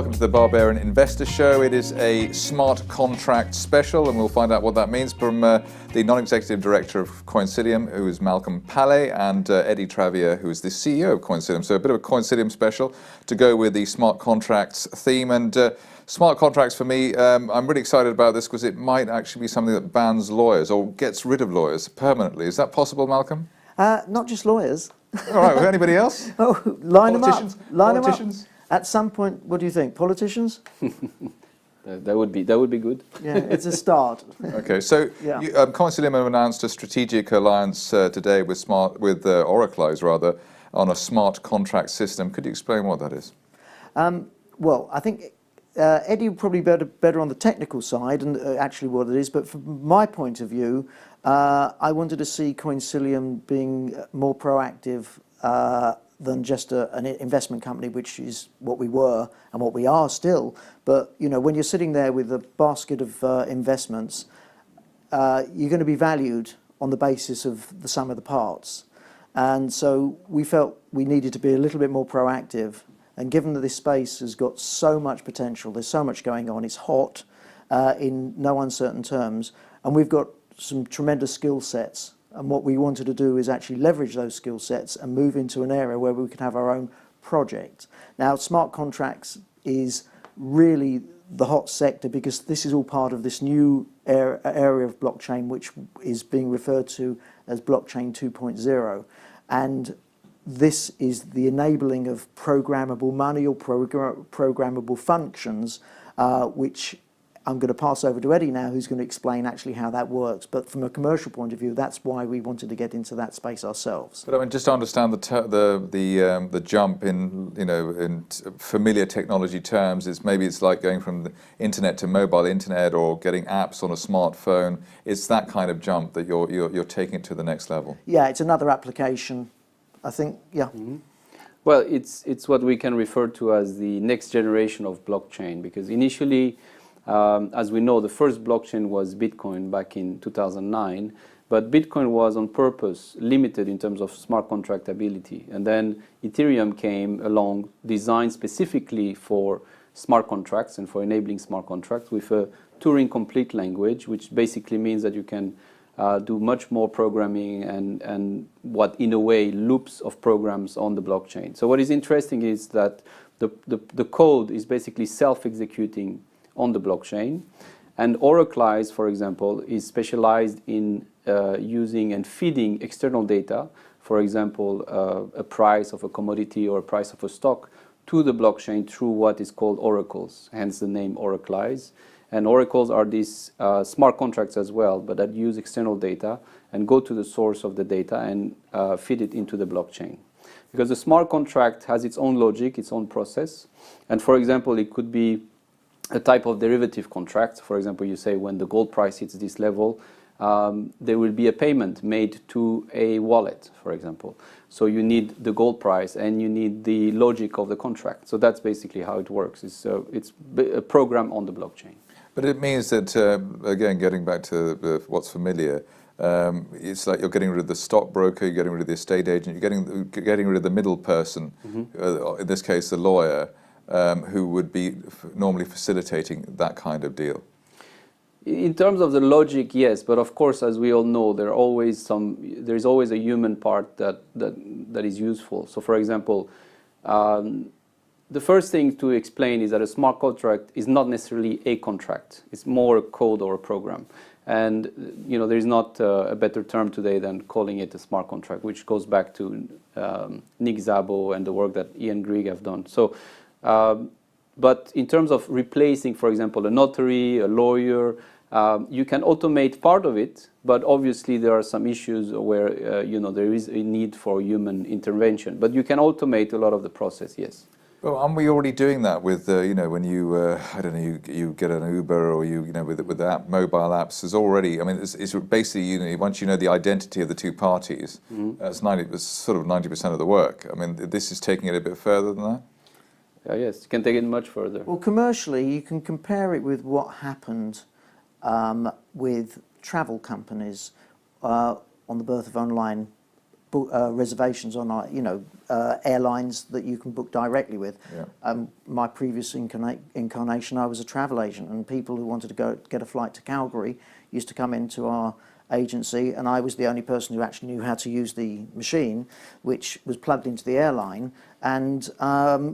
welcome to the Barbarian Investor Show. It is a smart contract special, and we'll find out what that means from the non-executive director of Coinsilium, who is Malcolm Palle, and Eddy Travia, who is the CEO of Coinsilium. So a bit of a Coinsilium special to go with the smart contracts theme. And smart contracts for me, I'm really excited about this because it might actually be something that bans lawyers or gets rid of lawyers permanently. Is that possible, Malcolm? Not just lawyers. All right, anybody else? Oh, line them up. Line Politicians? them up. At some point, what do you think? Politicians? That would be good. Yeah, it's a start. Okay, so Yeah. Coinsilium have announced a strategic alliance today with Oraclize rather, on a smart contract system. Could you explain what that is? Well, I think Eddy would probably be better on the technical side and actually what it is. But from my point of view, I wanted to see Coinsilium being more proactive than just an investment company, which is what we were and what we are still. But you know, when you're sitting there with a basket of investments, you're going to be valued on the basis of the sum of the parts. And so we felt we needed to be a little bit more proactive. And given that this space has got so much potential, there's so much going on, it's hot in no uncertain terms, and we've got some tremendous skill sets. And what we wanted to do is actually leverage those skill sets and move into an area where we can have our own project. Now, smart contracts is really the hot sector because this is all part of this new area of blockchain, which is being referred to as blockchain 2.0. And this is the enabling of programmable money or programmable functions, which I'm going to pass over to Eddy now, who's going to explain actually how that works. But from a commercial point of view, that's why we wanted to get into that space ourselves. But I mean, just to understand the jump in in familiar technology terms, it's like going from the internet to mobile internet or getting apps on a smartphone. It's that kind of jump that you're taking it to the next level. Yeah, it's another application, I think. Yeah. Mm-hmm. Well, it's what we can refer to as the next generation of blockchain, because initially, as we know, the first blockchain was Bitcoin back in 2009, but Bitcoin was on purpose limited in terms of smart contractability. And then Ethereum came along, designed specifically for smart contracts and for enabling smart contracts with a Turing complete language, which basically means that you can do much more programming and what in a way loops of programs on the blockchain. So what is interesting is that the code is basically self-executing on the blockchain, and Oraclize, for example, is specialized in using and feeding external data, for example, a price of a commodity or a price of a stock, to the blockchain through what is called oracles, hence the name Oraclize. And oracles are these smart contracts as well, but that use external data and go to the source of the data and feed it into the blockchain. Because the smart contract has its own logic, its own process, and for example, it could be a type of derivative contract. For example, you say when the gold price hits this level, there will be a payment made to a wallet, for example. So you need the gold price and you need the logic of the contract. So that's basically how it works. It's a program on the blockchain. But it means that, again, getting back to what's familiar, it's like you're getting rid of the stockbroker, you're getting rid of the estate agent, you're getting rid of the middle person, in this case the lawyer, who would be normally facilitating that kind of deal. In terms of the logic, yes, but of course, as we all know, there is always a human part that is useful. So, for example, the first thing to explain is that a smart contract is not necessarily a contract; it's more a code or a program. And there is not a better term today than calling it a smart contract, which goes back to Nick Szabo and the work that Ian Grigg have done. So. But in terms of replacing, for example, a notary, a lawyer, you can automate part of it, but obviously there are some issues where there is a need for human intervention. But you can automate a lot of the process, yes. Well, aren't we already doing that with when you you get an Uber or with the mobile apps? There's already, I mean, it's basically once you know the identity of the two parties, it's sort of 90% of the work. I mean, this is taking it a bit further than that. Yes, you can take it much further. Well, commercially, you can compare it with what happened with travel companies on the birth of online reservations on airlines that you can book directly with. Yeah. My previous incarnation, I was a travel agent, and people who wanted to go get a flight to Calgary used to come into our agency, and I was the only person who actually knew how to use the machine, which was plugged into the airline, and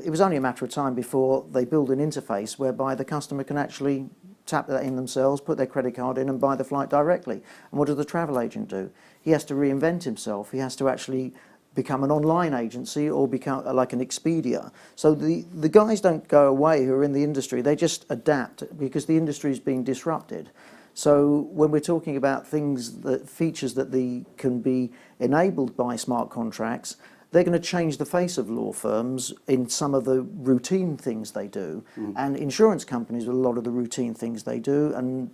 it was only a matter of time before they build an interface whereby the customer can actually tap that in themselves, put their credit card in and buy the flight directly. And what does the travel agent do? He has to reinvent himself. He has to actually become an online agency or become like an Expedia. So the guys don't go away who are in the industry, they just adapt because the industry is being disrupted. So when we're talking about features that can be enabled by smart contracts, they're going to change the face of law firms in some of the routine things they do, and insurance companies with a lot of the routine things they do, and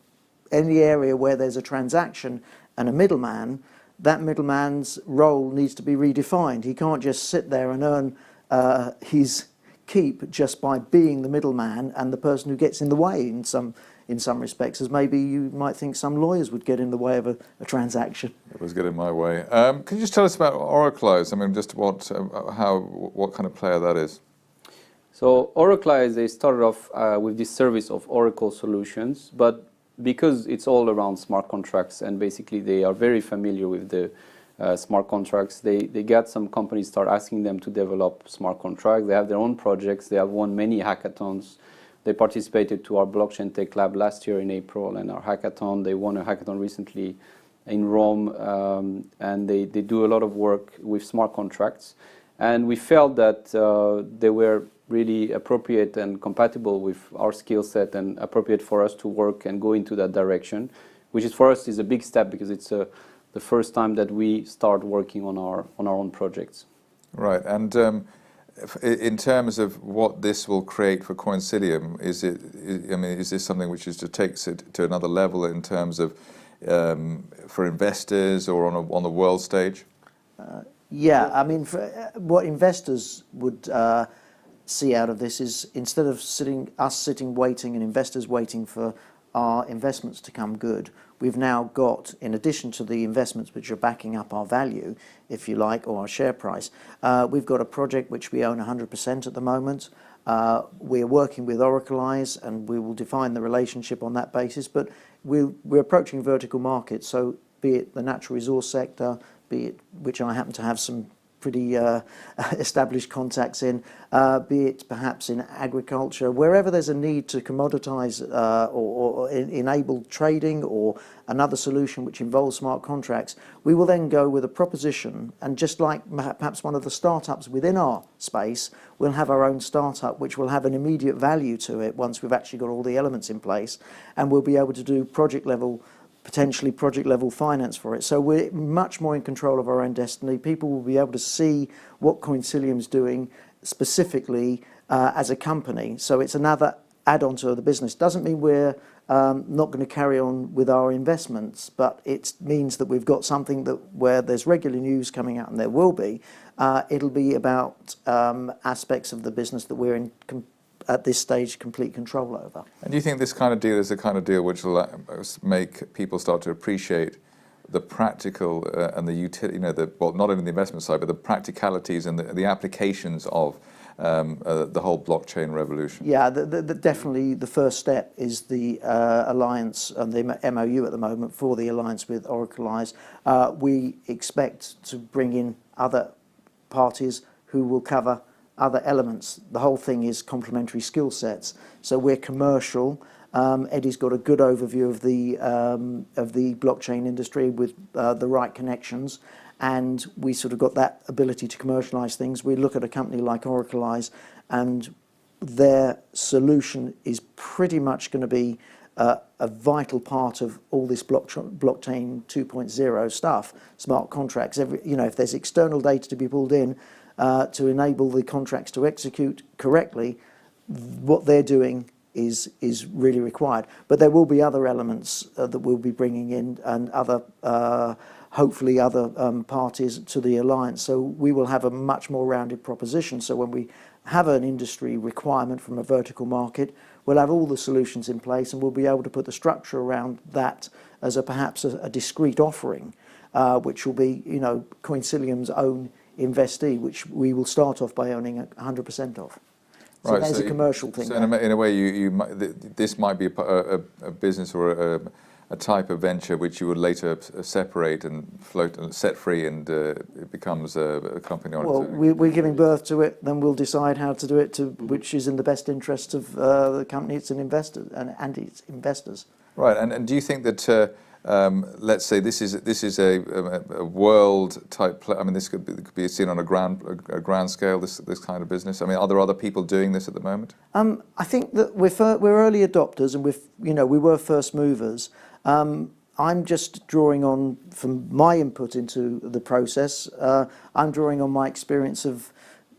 any area where there's a transaction and a middleman, that middleman's role needs to be redefined. He can't just sit there and earn his keep just by being the middleman and the person who gets in the way in some respects, as maybe you might think some lawyers would get in the way of a transaction. It was getting my way. Can you just tell us about Oraclize? I mean, just what kind of player that is? So Oraclize, they started off with this service of Oracle solutions, but because it's all around smart contracts and basically they are very familiar with the smart contracts, they get some companies start asking them to develop smart contracts. They have their own projects. They have won many hackathons. They participated to our Blockchain Tech Lab last year in April and our hackathon. They won a hackathon recently in Rome, and they do a lot of work with smart contracts. And we felt that they were really appropriate and compatible with our skill set and appropriate for us to work and go into that direction, which is for us is a big step because it's the first time that we start working on our own projects. Right, and in terms of what this will create for Coinsilium, is this something which is to take it to another level in terms of for investors or on the world stage? Yeah, I mean, what investors would see out of this is instead of sitting waiting and investors waiting for our investments to come good, we've now got, in addition to the investments which are backing up our value, if you like, or our share price, we've got a project which we own 100% at the moment. We're working with Oraclize and we will define the relationship on that basis, but we're approaching vertical markets, so be it the natural resource sector, be it, which I happen to have some pretty established contacts in, be it perhaps in agriculture, wherever there's a need to commoditize or enable trading or another solution which involves smart contracts, we will then go with a proposition, and just like perhaps one of the startups within our space, we'll have our own startup which will have an immediate value to it once we've actually got all the elements in place, and we'll be able to do potentially project level finance for it. So we're much more in control of our own destiny. People will be able to see what Coinsilium's doing specifically as a company. So it's another add-on to the business. Doesn't mean we're not going to carry on with our investments, but it means that we've got something where there's regular news coming out, and there will be. It'll be about aspects of the business that we're in at this stage complete control over. And do you think this kind of deal is the kind of deal which will make people start to appreciate the practical and the utility, well, not only the investment side, but the practicalities and the applications of the whole blockchain revolution? Yeah, definitely the first step is the alliance and the MOU at the moment for the alliance with Oraclize. We expect to bring in other parties who will cover other elements. The whole thing is complementary skill sets. So we're commercial. Eddy's got a good overview of the blockchain industry with the right connections, and we sort of got that ability to commercialize things. We look at a company like Oraclize, and their solution is pretty much going to be a vital part of all this blockchain 2.0 stuff, smart contracts. If there's external data to be pulled in, to enable the contracts to execute correctly, what they're doing is really required. But there will be other elements that we'll be bringing in, and hopefully other parties to the alliance. So we will have a much more rounded proposition. So when we have an industry requirement from a vertical market, we'll have all the solutions in place, and we'll be able to put the structure around that as perhaps a discrete offering. which will be, Coinsilium's own investee, which we will start off by owning 100% of. So Right, there's so a commercial thing. So in a way, this might be a business or a type of venture which you would later separate and float and set free, and it becomes a company on its own. Well, we're giving birth to it, then we'll decide how to do it, which is in the best interest of the company, its investors and its investors. Right, and do you think that let's say this is a world type I mean, this could be seen on a grand scale, this kind of business? I mean, are there other people doing this at the moment? I think that we're early adopters, and we were first movers. I'm just drawing on from my input into the process. I'm drawing on my experience of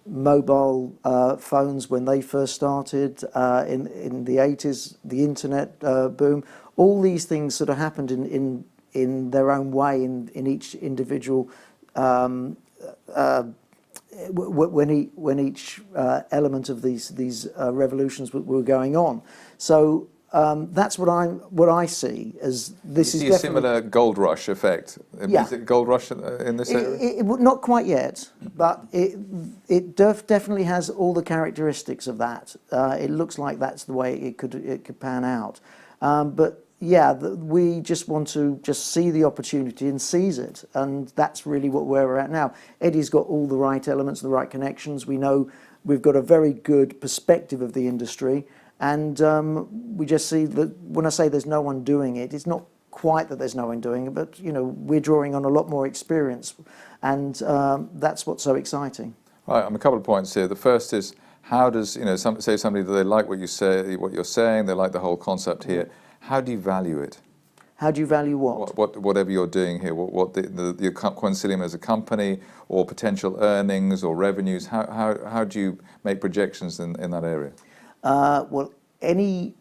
mobile phones when they first started in the 80s, the internet boom. All these things sort of happened in their own way in each individual when each element of these revolutions were going on. So that's what I see as this. You is see definitely a similar gold rush effect. Yeah. Is it gold rush in this area? Not quite yet, but it definitely has all the characteristics of that. It looks like that's the way it could pan out. But yeah, we just want to just see the opportunity and seize it, and that's really where we're at now. Eddy's got all the right elements, the right connections. We know we've got a very good perspective of the industry, and we just see that when I say there's no one doing it, it's not quite that there's no one doing it, but we're drawing on a lot more experience, and that's what's so exciting. Right, a couple of points here. The first is, how does say somebody that they like what you say, what you're saying, they like the whole concept here. How do you value it? How do you value what? Whatever you're doing here, what the Coinsilium as a company, or potential earnings or revenues, how do you make projections in that area? Well, any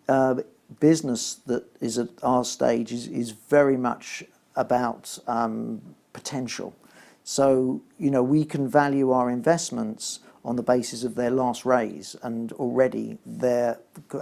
business that is at our stage is very much about potential. So, we can value our investments on the basis of their last raise, and already they're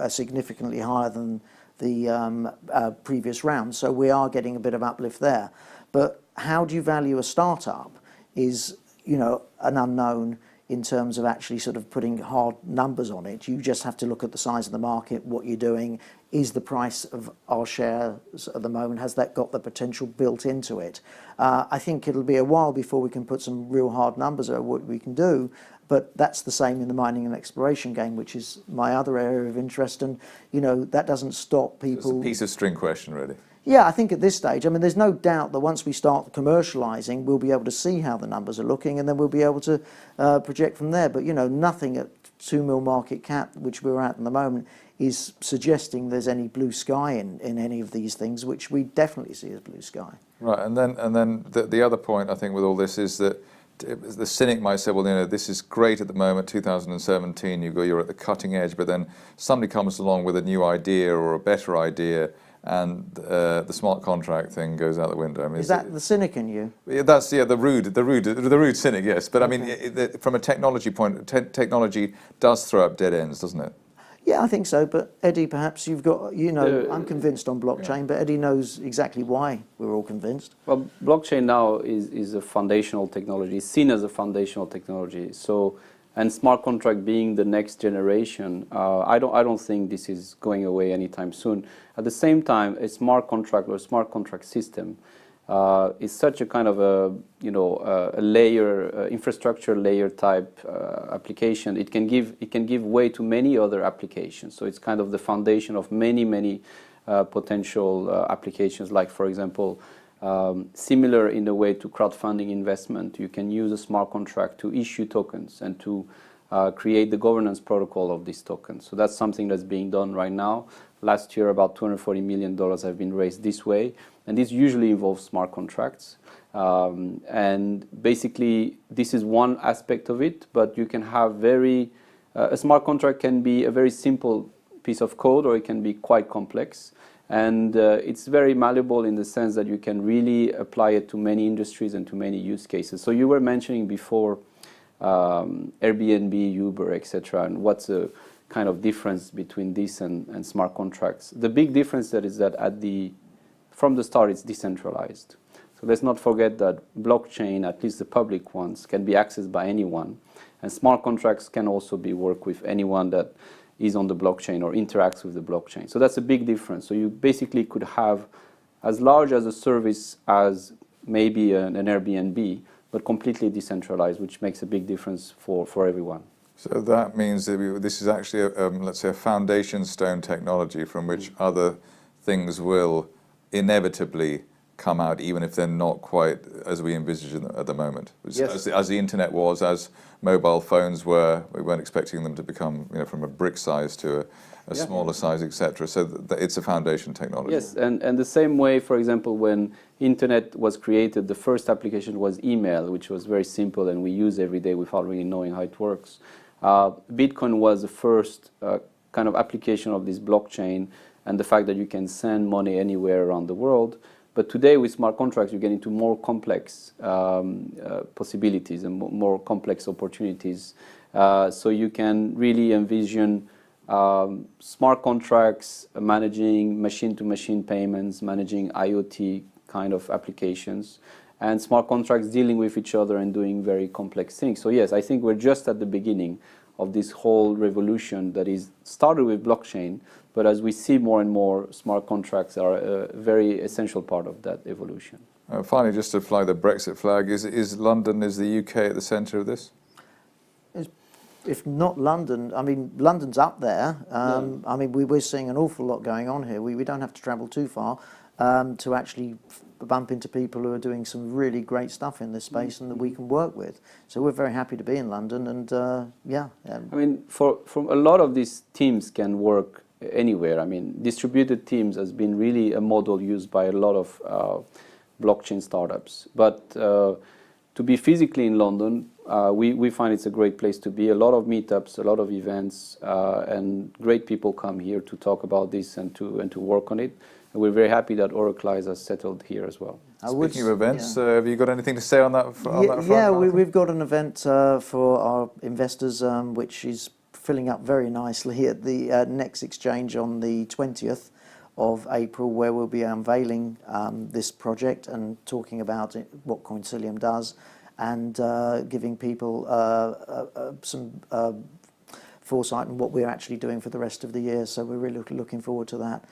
significantly higher than the previous round. So we are getting a bit of uplift there. But how do you value a startup is, an unknown in terms of actually sort of putting hard numbers on it. You just have to look at the size of the market, what you're doing. Is the price of our shares at the moment, has that got the potential built into it? I think it'll be a while before we can put some real hard numbers on what we can do. But that's the same in the mining and exploration game, which is my other area of interest. And, that doesn't stop people. It's a piece of string question, really. Yeah, I think at this stage, there's no doubt that once we start commercialising, we'll be able to see how the numbers are looking, and then we'll be able to project from there. But, nothing at 2 mil market cap, which we're at the moment, is suggesting there's any blue sky in any of these things, which we definitely see as blue sky. Right, and then the other point, I think, with all this is that the cynic might say, well, this is great at the moment, 2017, you're at the cutting edge, but then somebody comes along with a new idea or a better idea, and the smart contract thing goes out the window. Is that the cynic in you? Yeah, that's the rude cynic, yes. But okay. From a technology point, technology does throw up dead ends, doesn't it? Yeah, I think so. But Eddy, perhaps you've got, I'm convinced on blockchain, but Eddy knows exactly why we're all convinced. Well, blockchain now is a foundational technology, seen as a foundational technology. So, and smart contract being the next generation, I don't think this is going away anytime soon. At the same time, a smart contract or a smart contract system is such a kind of a layer, infrastructure layer type application. It can give way to many other applications. So it's kind of the foundation of many potential applications. Like, for example, similar in a way to crowdfunding investment, you can use a smart contract to issue tokens and to create the governance protocol of these tokens. So that's something that's being done right now. Last year, about $240 million have been raised this way, and this usually involves smart contracts. And basically, this is one aspect of it, but you can have a smart contract can be a very simple piece of code, or it can be quite complex. And it's very malleable in the sense that you can really apply it to many industries and to many use cases. So you were mentioning before Airbnb, Uber, etc., and what's the kind of difference between this and smart contracts. The big difference is that from the start it's decentralized. So let's not forget that blockchain, at least the public ones, can be accessed by anyone. And smart contracts can also be worked with anyone that is on the blockchain or interacts with the blockchain. So that's a big difference. So you basically could have as large as a service as maybe an Airbnb, but completely decentralized, which makes a big difference for everyone. So that means that this is actually, let's say, a foundation stone technology from which other things will inevitably come out, even if they're not quite as we envisage at the moment. Yes. As the internet was, as mobile phones were, we weren't expecting them to become, from a brick size to a smaller size, etc. So it's a foundation technology. Yes, and the same way, for example, when internet was created, the first application was email, which was very simple and we use every day without really knowing how it works. Bitcoin was the first kind of application of this blockchain and the fact that you can send money anywhere around the world. But today with smart contracts, you get into more complex possibilities and more complex opportunities. So you can really envision smart contracts managing machine-to-machine payments, managing IoT kind of applications, and smart contracts dealing with each other and doing very complex things. So yes, I think we're just at the beginning of this whole revolution that is started with blockchain, but as we see more and more, smart contracts are a very essential part of that evolution. Finally, just to fly the Brexit flag, is London, is the UK at the centre of this? If not London, I mean, London's up there. I mean, we're seeing an awful lot going on here. We don't have to travel too far to actually bump into people who are doing some really great stuff in this space and that we can work with. So we're very happy to be in London, and I mean, from a lot of these teams can work anywhere. I mean, distributed teams has been really a model used by a lot of blockchain startups. But to be physically in London, we find it's a great place to be. A lot of meetups, a lot of events, and great people come here to talk about this and to work on it. And we're very happy that Oraclize has settled here as well. Speaking of events, have you got anything to say on that front? Yeah, we've got an event for our investors, which is filling up very nicely at the next exchange on the 20th of April, where we'll be unveiling this project and talking about what Coinsilium does, and giving people some foresight on what we're actually doing for the rest of the year. So we're really looking forward to that.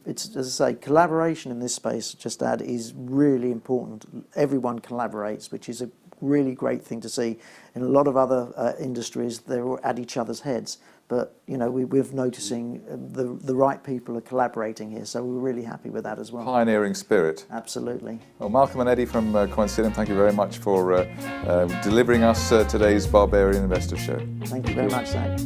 It's, as I say, collaboration in this space, just add, is really important. Everyone collaborates, which is a really great thing to see. In a lot of other industries, they're at each other's heads. But we're noticing the right people are collaborating here, so we're really happy with that as well. Pioneering spirit. Absolutely. Well, Malcolm and Eddy from Coinsilium, thank you very much for delivering us today's Barbarian Investor Show. Thank you very much, Zach.